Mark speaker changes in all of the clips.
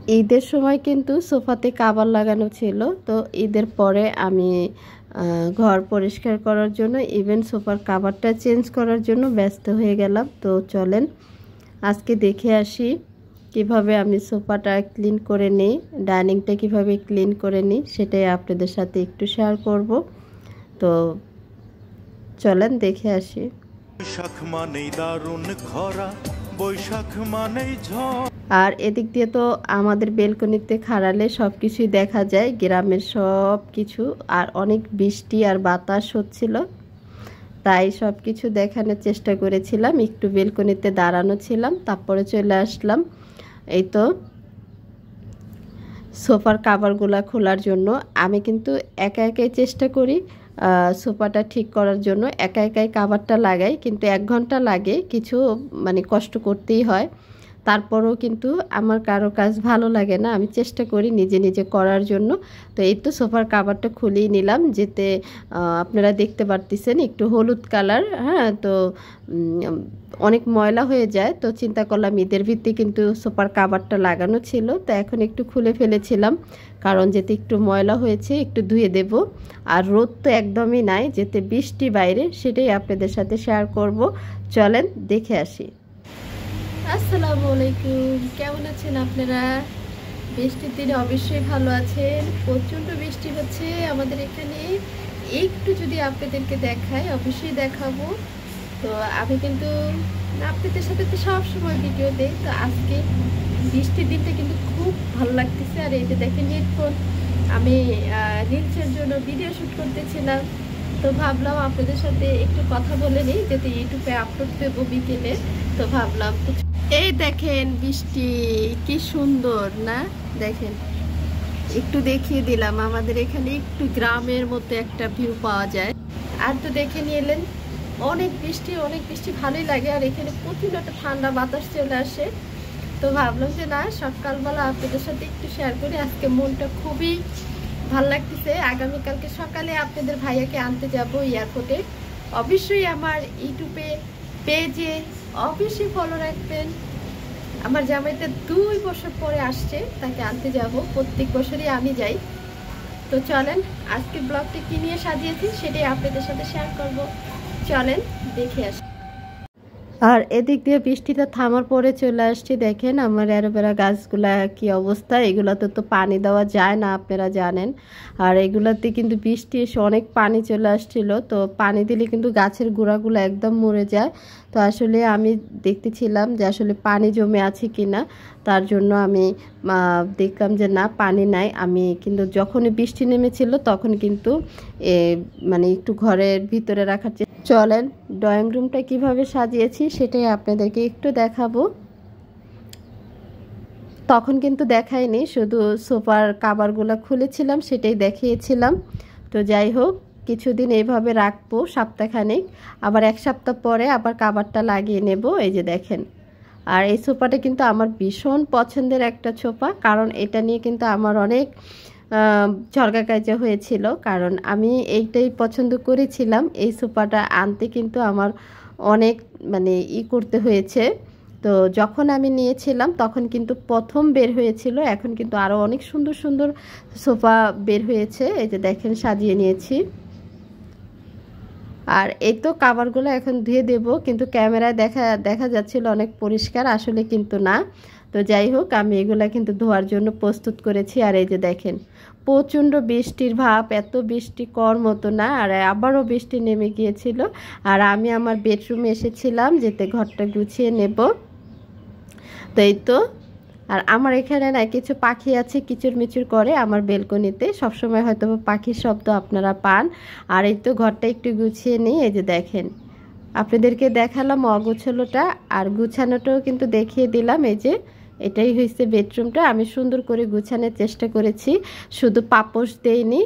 Speaker 1: ঈদের সময় কিন্তু সোফাতে কভার লাগানো ছিল, তো ঈদের পরে আমি ঘর পরিষ্কার করার জন্য ইভেন সোফার কভারটা চেঞ্জ করার জন্য ব্যস্ত হয়ে গেলাম। তো চলেন আজকে দেখে আসি কিভাবে আমি সোফাটা ক্লিন করে নিই, ডাইনিংটা কিভাবে ক্লিন করে নিই, সেটাই আপনাদের সাথে একটু শেয়ার করব। তো চলেন দেখে আসি।
Speaker 2: বৈশাখ মানেই দারুণ খরা, বৈশাখ মানেই ঝড়।
Speaker 1: আর এদিক দিয়ে তো আমাদের বেলকনিতে খাড়ালে সব কিছুই দেখা যায়, গ্রামের সব কিছু। আর অনেক বৃষ্টি আর বাতাস হচ্ছিল, তাই সব কিছু দেখানোর চেষ্টা করেছিলাম। একটু বেলকনিতে দাঁড়ানো ছিলাম, তারপরে চলে আসলাম এই তো সোফার কাভারগুলো খোলার জন্য। আমি কিন্তু একা একাই চেষ্টা করি সোফাটা ঠিক করার জন্য, একা একাই কাভারটা লাগাই, কিন্তু 1 ঘন্টা লাগে, কিছু মানে কষ্ট করতেই হয়। তারপরেও কিন্তু আমার কারো কাজ ভালো লাগে না, আমি চেষ্টা করি নিজে নিজে করার জন্য। তো এই তো সোফার কাভারটা খুলিয়ে নিলাম, যেতে আপনারা দেখতে পারতেছেন একটু হলুদ কালার। হ্যাঁ, তো অনেক ময়লা হয়ে যায়, তো চিন্তা করলাম ঈদের ভিত্তি কিন্তু সোফার কাভারটা লাগানো ছিল, তো এখন একটু খুলে ফেলেছিলাম, কারণ যেতে একটু ময়লা হয়েছে একটু ধুয়ে দেব। আর রোদ তো একদমই নাই, যেতে বৃষ্টি বাইরে, সেটাই আপনাদের সাথে শেয়ার করব। চলেন দেখে আসি। আসসালামু আলাইকুম, কেমন আছেন আপনারা? বৃষ্টির দিনে অবশ্যই ভালো আছেন। প্রচণ্ড বৃষ্টি হচ্ছে আমাদের এখানে। একটু যদি আপনাদেরকে দেখাই, অবশ্যই দেখাবো। তো আমি কিন্তু আপনাদের সাথে তো সবসময় ভিডিও দেই, তো আজকে বৃষ্টির দিনটা কিন্তু খুব ভালো লাগতেছে। আর এই যে দেখেন হেডফোন, আমি রিলসের জন্য ভিডিও শ্যুট করতেছিলাম, তো ভাবলাম আপনাদের সাথে একটু কথা বলে নিই, যেতে ইউটিউবে আপলোড দেবো বিকেলে। তো ভাবলাম এই দেখেন বৃষ্টি কি সুন্দর না, দেখেন একটু দেখিয়ে দিলাম। আমাদের এখানে একটু গ্রামের মতো একটা ভিউ পাওয়া যায়। আর তো দেখে নিয়ে এলেন, অনেক বৃষ্টি অনেক বৃষ্টি, ভালোই লাগে। আর এখানে প্রচুর একটা ঠান্ডা বাতাস চলে আসে, তো ভাবলাম যে না, সকালবেলা আপনাদের সাথে একটু শেয়ার করি। আজকে মনটা খুবই ভাল লাগতেছে। আগামীকালকে সকালে আপনাদের ভাইয়াকে আনতে যাব এয়ারপোর্টে। অবশ্যই আমার ইউটিউবে পেজে অবশ্যই ফলো রাখবেন। আমার জামাইটা 2 বছর পরে আসছে, তাকে আনতে যাব, প্রত্যেক বছরই আমি যাই। তো চলেন আজকে ব্লগটি কি নিয়ে সাজিয়েছি সেটাই আপনাদের সাথে শেয়ার করব। চলেন দেখে আসি। আর এদিক দিয়ে বৃষ্টিটা থামার পরে চলে আসছি, দেখেন আমার অ্যালোভেরা গাছগুলা কি অবস্থা। এগুলাতে তো পানি দেওয়া যায় না, আপনারা জানেন। আর এগুলাতে কিন্তু বৃষ্টি এসে অনেক পানি চলে আসছিল, তো পানি দিলে কিন্তু গাছের গোড়াগুলো একদম মরে যায়। তো আসলে আমি দেখতেছিলাম যে আসলে পানি জমে আছে কিনা, তার জন্য আমি দেখলাম যে না, পানি নাই। আমি কিন্তু যখনই বৃষ্টি নেমেছিল তখন কিন্তু মানে একটু ঘরের ভিতরে রাখার। চলেন ড্রয়িং রুমটা কিভাবে সাজিয়েছি সেটাই আপনাদেরকে একটু দেখাবো। তখন কিন্তু দেখাইনি, শুধু সোফার কাভারগুলো খুলেছিলাম, সেটাই দেখিয়েছিলাম। তো যাই হোক, কিছুদিন এইভাবে রাখবো, সপ্তাহখানেক, আবার 1 সপ্তাহ পরে আবার কাভারটা লাগিয়ে নেব। এই যে দেখেন, আর এই সোফাটা কিন্তু আমার ভীষণ পছন্দের একটা সোফা, কারণ এটা নিয়ে কিন্তু আমার অনেক ঝগড়া কাজা হয়েছিল, কারণ আমি এইটাই পছন্দ করেছিলাম। এই সোফাটা আনতে কিন্তু আমার অনেক মানে করতে হয়েছে। তো যখন আমি নিয়েছিলাম তখন কিন্তু প্রথম বের হয়েছিল, এখন কিন্তু আরও অনেক সুন্দর সুন্দর সোফা বের হয়েছে। এই যে দেখেন সাজিয়ে নিয়েছি। আর এই তো কাভারগুলো এখন ধুয়ে দেব, কিন্তু ক্যামেরায় দেখা যাচ্ছিল অনেক পরিষ্কার, আসলে কিন্তু না। তো যাই হোক, আমি এগুলা কিন্তু ধোয়ার জন্য প্রস্তুত করেছি। আর এই যে দেখেন প্রচণ্ড বৃষ্টির ভাব, এত বৃষ্টি কর মতো না, আর আবারও বৃষ্টি নেমে গিয়েছিল। আর আমি আমার বেডরুমে এসেছিলাম যেতে ঘরটা গুছিয়ে নেব। তো এই তো, আর আমার এখানে না কিছু পাখি আছে, কিচুরমিচুর করে আমার বেলকনিতে, সবসময় হয়তো পাখির শব্দ আপনারা পান। আর এই তো ঘরটা একটু গুছিয়ে নিই। এই যে দেখেন, আপনাদেরকে দেখালাম অগোছালোটা, আর গুছানোটাও কিন্তু দেখিয়ে দিলাম। এই যে এটাই হয়েছে বেডরুমটা, আমি সুন্দর করে গুছানোর চেষ্টা করেছি, শুধু পাপোশ দেইনি,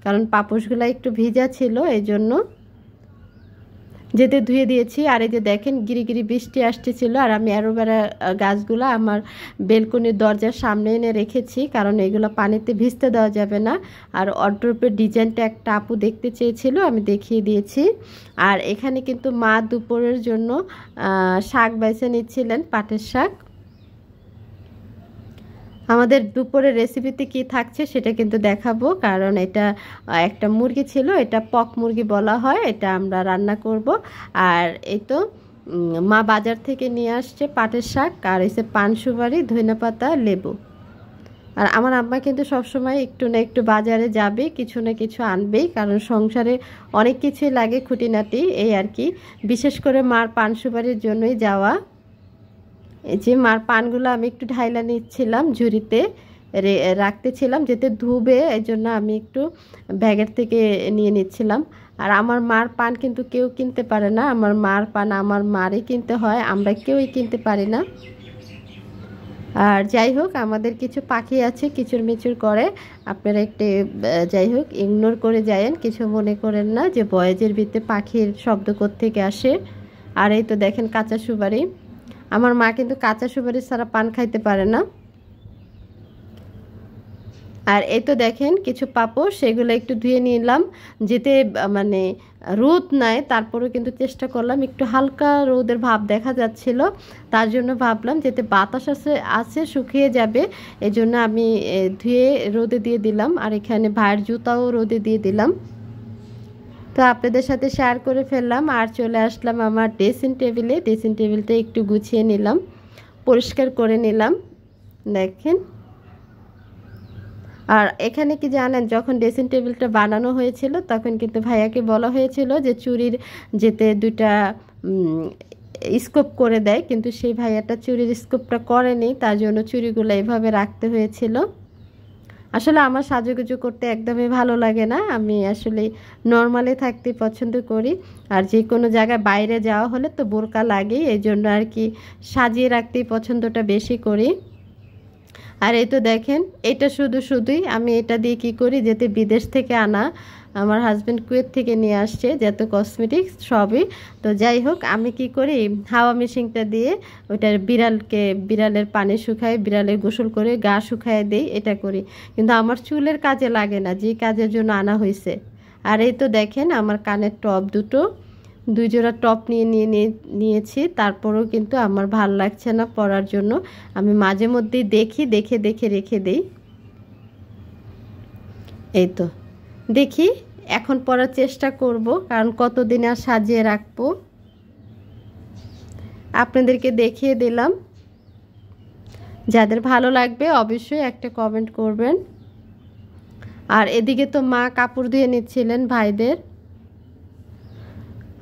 Speaker 1: কারণ পাপোশগুলো একটু ভিজা ছিল, এই জন্য যেতে ধুয়ে দিয়েছি। আর এই যে দেখেন গিরিগিরি বৃষ্টি আসতেছিল, আর আমি অ্যালোভেরা গাছগুলো আমার বেলকনির দরজার সামনে এনে রেখেছি, কারণ এগুলো পানিতে ভিজতে দেওয়া যাবে না। আর ওয়ার্ড্রোবের ডিজাইনটা একটা আপু দেখতে চেয়েছিল, আমি দেখিয়ে দিয়েছি। আর এখানে কিন্তু মা দুপুরের জন্য শাক বেছে নিচ্ছিলেন, পাটের শাক। আমাদের দুপুরের রেসিপিতে কি থাকছে সেটা কিন্তু দেখাবো, কারণ এটা একটা মুরগি ছিল, এটা পক মুরগি বলা হয়, এটা আমরা রান্না করব। আর এই তো মা বাজার থেকে নিয়ে আসছে পাটের শাক, আর এসে পান সুপারি, ধনেপাতা, লেবু। আর আমার আম্মা কিন্তু সবসময় একটু না একটু বাজারে যাবে, কিছু না কিছু আনবেই, কারণ সংসারে অনেক কিছুই লাগে খুঁটিনাটি, এই আর কি। বিশেষ করে মার পান সুপারির জন্যই যাওয়া। এই যে মার পানগুলো আমি একটু ঢাইলা নিচ্ছিলাম, ঝুড়িতে রাখতেছিলাম যাতে ধুবে, এই জন্য আমি একটু ব্যাগের থেকে নিয়ে নিচ্ছিলাম। আর আমার মার পান কিন্তু কেউ কিনতে পারে না, আমার মার পান আমার মারই কিনতে হয়, আমরা কেউই কিনতে পারি না। আর যাই হোক, আমাদের কিছু পাখি আছে কিচুর মিচুর করে, আপনারা একটু যাই হোক ইগনোর করে যায়েন, কিছু মনে করেন না যে বয়েজের ভিতরে পাখির শব্দ কোত্থেকে আসে। আর এই তো দেখেন কাঁচা সুপারি, আমার মা কিন্তু কাঁচা সুপারি ছাড়া পান খাইতে পারে না। আর এই তো দেখেন কিছু পাপড়, সেগুলো একটু ধুয়ে নিলাম, যেতে মানে রোদ নাই, তারপরেও কিন্তু চেষ্টা করলাম, একটু হালকা রোদের ভাব দেখা যাচ্ছিল, তার জন্য ভাবলাম যেতে বাতাস আছে শুকিয়ে যাবে, এই জন্য আমি ধুয়ে রোদে দিয়ে দিলাম। আর এখানে ভাইয়ের জুতাও রোদে দিয়ে দিলাম। তো আপনাদের সাথে শেয়ার করে ফেললাম। আর চলে আসলাম আমার ড্রেসিং টেবিলে, ড্রেসিং টেবিলটা একটু গুছিয়ে নিলাম, পরিষ্কার করে নিলাম, দেখেন। আর এখানে কি জানেন, যখন ড্রেসিং টেবিলটা বানানো হয়েছিল তখন কিন্তু ভাইয়াকে বলা হয়েছিল যে চুরির যেতে দুইটা স্কোপ করে দেয়, কিন্তু সেই ভাইয়াটা চুরির স্কোপটা করেনি, তার জন্য চুরিগুলো এভাবে রাখতে হয়েছিল। আসলে আমার সাজুগুজু করতে একদমই ভালো লাগে না, আমি আসলে নর্মালি থাকতে পছন্দ করি। আর যে কোনো জায়গায় বাইরে যাওয়া হলে তো বোরকা লাগেই, এই জন্য আর কি সাজিয়ে রাখতেই পছন্দটা বেশি করি। আর এই তো দেখেন, এটা শুধুই আমি এটা দিয়ে কি করি, যেতে বিদেশ থেকে আনা, আমার হাজব্যান্ড কুয়েত থেকে নিয়ে আসছে যত কসমেটিক্স সবই। তো যাই হোক, আমি কি করি, হাওয়া মেশিনটা দিয়ে ওইটা বিড়ালের পানি শুকাই, বিড়ালের গোসল করে গা শুকায় দেই, এটা করি। কিন্তু আমার চুলের কাজে লাগে না, যে কাজের জন্য আনা হয়েছে। আর এই তো দেখেন আমার কানের টপ দুই জোড়া টপ নিয়েছি, তারপরেও কিন্তু আমার ভাল লাগছে না পরার জন্য, আমি মাঝে মধ্যেই দেখে রেখে দেই। এই তো দেখি এখন পরার চেষ্টা করব, কারণ কতদিন আর সাজিয়ে রাখবো। আপনাদেরকে দেখিয়ে দিলাম, যাদের ভালো লাগবে অবশ্যই একটা কমেন্ট করবেন। আর এদিকে তো মা কাপড় ধুয়ে নিচ্ছিলেন ভাইদের,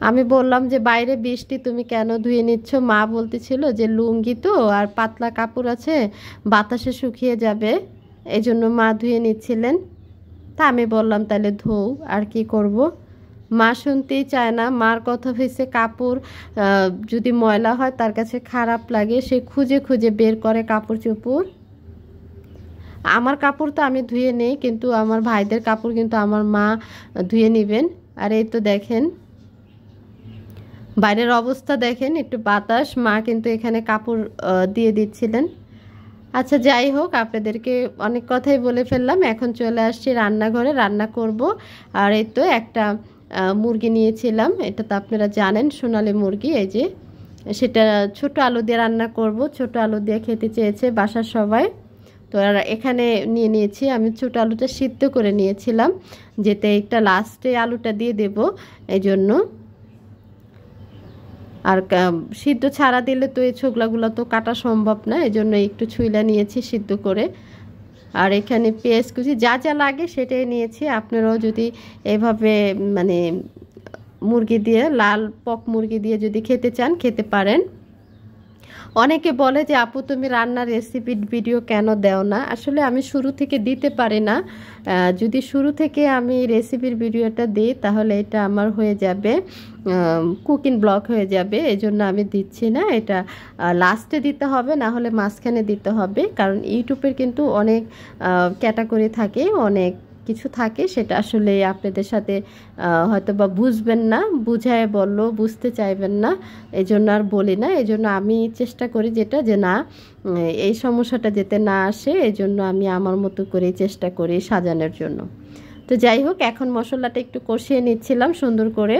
Speaker 1: আমি বললাম যে বাইরে বৃষ্টি, তুমি কেন ধুয়ে নিচ্ছ? মা বলতেছিল যে লুঙ্গি তো আর পাতলা কাপড় আছে, বাতাসে শুকিয়ে যাবে, এই জন্য মা ধুয়ে নিচ্ছিলেন। তা আমি বললাম তাহলে ধোও, আর কি করব। মা শুনতেই চায় না, মার কথা হয়েছে কাপড় যদি ময়লা হয় তার কাছে খারাপ লাগে, সে খুঁজে বের করে কাপড় চোপড়। আমার কাপড় তো আমি ধুয়ে নেই, কিন্তু আমার ভাইদের কাপড় কিন্তু আমার মা ধুয়ে নেবেন। আর এই তো দেখেন বাইরের অবস্থা দেখেন, একটু বাতাস, মা কিন্তু এখানে কাপড় দিয়ে দিচ্ছিলেন। আচ্ছা যাই হোক, আপনাদেরকে অনেক কথাই বলে ফেললাম, এখন চলে আসছি রান্নাঘরে, রান্না করব। আর এই তো একটা মুরগি নিয়েছিলাম, এটা তো আপনারা জানেন সোনালী মুরগি, এই যে সেটা ছোট আলু দিয়ে রান্না করব, ছোট আলু দিয়ে খেতে চেয়েছে বাসার সবাই। তো এখানে নিয়েছি আমি, ছোট আলুটা সিদ্ধ করে নিয়েছিলাম, যেতে একটা লাস্টে আলুটা দিয়ে দেব, এই জন্য। আর সিদ্ধ ছাড়া দিলে তো এই ছোকলাগুলো তো কাটা সম্ভব না, এই জন্য একটু ছুইলা নিয়েছি সিদ্ধ করে। আর এখানে পেঁয়াজ কুচি যা লাগে সেটাই নিয়েছি। আপনারাও যদি এভাবে মানে মুরগি দিয়ে, লাল পক মুরগি দিয়ে যদি খেতে চান খেতে পারেন। অনেকে বলে যে আপু তুমি রান্নার রেসিপির ভিডিও কেন দাও না? আসলে আমি শুরু থেকে দিতে পারি না, যদি শুরু থেকে আমি রেসিপির ভিডিওটা দিই তাহলে এটা আমার হয়ে যাবে কুকিং ব্লগ হয়ে যাবে, এই জন্য আমি দিচ্ছি না। এটা লাস্টে দিতে হবে, না হলে মাঝখানে দিতে হবে, কারণ ইউটিউবের কিন্তু অনেক ক্যাটাগরি থাকে, অনেক কিছু থাকে, সেটা আসলে আপনাদের সাথে হয়তো বা বুঝবেন না, বুঝায় বললো বুঝতে চাইবেন না, এই জন্য আর বলি না। এই জন্য আমি চেষ্টা করি যেটা, যে না এই সমস্যাটা যাতে না আসে, এই জন্য আমি আমার মতো করে চেষ্টা করি সাজানোর জন্য। তো যাই হোক, এখন মশলাটা একটু কষিয়ে নিচ্ছিলাম সুন্দর করে।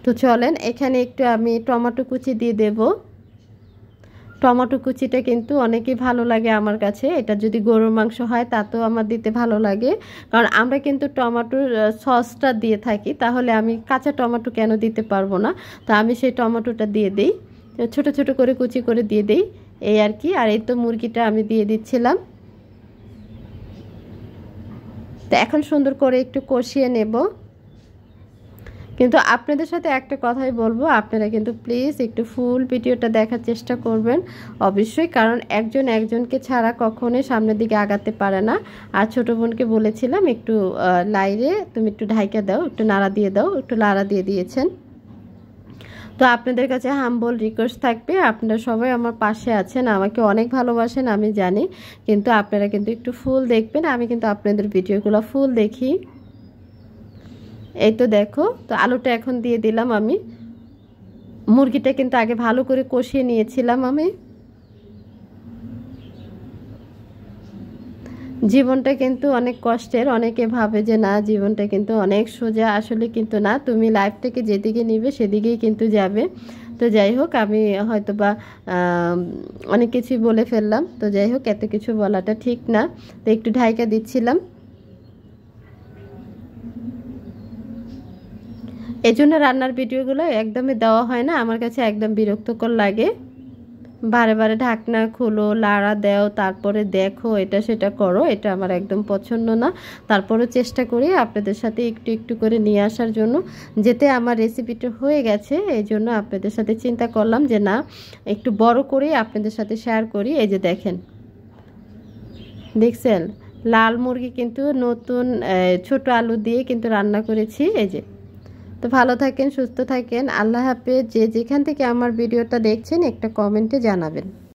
Speaker 1: তো চলেন, এখানে একটু আমি টমেটো কুচি দিয়ে দেব। টমেটো কুচিটা কিন্তু অনেকই ভালো লাগে আমার কাছে। এটা যদি গরুর মাংস হয় তাতেও আমার দিতে ভালো লাগে, কারণ আমরা কিন্তু টমেটোর সসটা দিয়ে থাকি, তাহলে আমি কাঁচা টমেটো কেন দিতে পারবো না। তো আমি সেই টমেটোটা দিয়ে দিই, ছোট ছোট করে কুচি করে দিয়ে দিই, এই আর কি। আর এই তো মুরগিটা আমি দিয়ে দিচ্ছিলাম। তো এখন সুন্দর করে একটু কষিয়ে নেব। কিন্তু আপনাদের সাথে একটা কথাই বলবো, আপনারা কিন্তু প্লিজ একটু ফুল ভিডিওটা দেখার চেষ্টা করবেন অবশ্যই, কারণ একজন একজনকে ছাড়া কখনোই সামনের দিকে আগাতে পারে না। আর ছোটো বোনকে বলেছিলাম একটু লাইরে তুমি একটু ঢাইকা দাও, একটু নাড়া দিয়ে দাও, একটু নাড়া দিয়ে দিয়েছেন। তো আপনাদের কাছে হাম্বল রিকোয়েস্ট থাকবে, আপনারা সবাই আমার পাশে আছেন, আমাকে অনেক ভালোবাসেন আমি জানি, কিন্তু আপনারা কিন্তু একটু ফুল দেখবেন। আমি কিন্তু আপনাদের ভিডিওগুলো ফুল দেখি। এই তো দেখো, তো আলুটা এখন দিয়ে দিলাম আমি। মুরগিটা কিন্তু আগে ভালো করে কষিয়ে নিয়েছিলাম আমি। জীবনটা কিন্তু অনেক কষ্টের, অনেকে ভাবে যে না জীবনটা কিন্তু অনেক সোজা, আসলে কিন্তু না, তুমি লাইফটাকে যেদিকে নিবে সেদিকেই কিন্তু যাবে। তো যাই হোক, আমি হয়তো বা অনেক কিছুই বলে ফেললাম, তো যাই হোক এত কিছু বলাটা ঠিক না। তো একটু ঢাইকা দিচ্ছিলাম। এই জন্য রান্নার ভিডিওগুলো একদমই দেওয়া হয় না, আমার কাছে একদম বিরক্তকর লাগে। বারে বারে ঢাকনা খোলো, লাড়া দাও, তারপরে দেখো, এটা সেটা করো, এটা আমার একদম পছন্দ না। তারপরেও চেষ্টা করি আপনাদের সাথে একটু একটু করে নিয়ে আসার জন্য, যেতে আমার রেসিপিটা হয়ে গেছে, এই জন্য আপনাদের সাথে চিন্তা করলাম যে না একটু বড় করে আপনাদের সাথে শেয়ার করি। এই যে দেখেন, দেখছেন লাল মুরগি কিন্তু নতুন ছোট আলু দিয়ে কিন্তু রান্না করেছি। এই যে, তো ভালো থাকেন, সুস্থ থাকেন, আল্লাহ হাফেজ। যে যেখান থেকে আমার ভিডিওটা দেখছেন একটা কমেন্টে জানাবেন।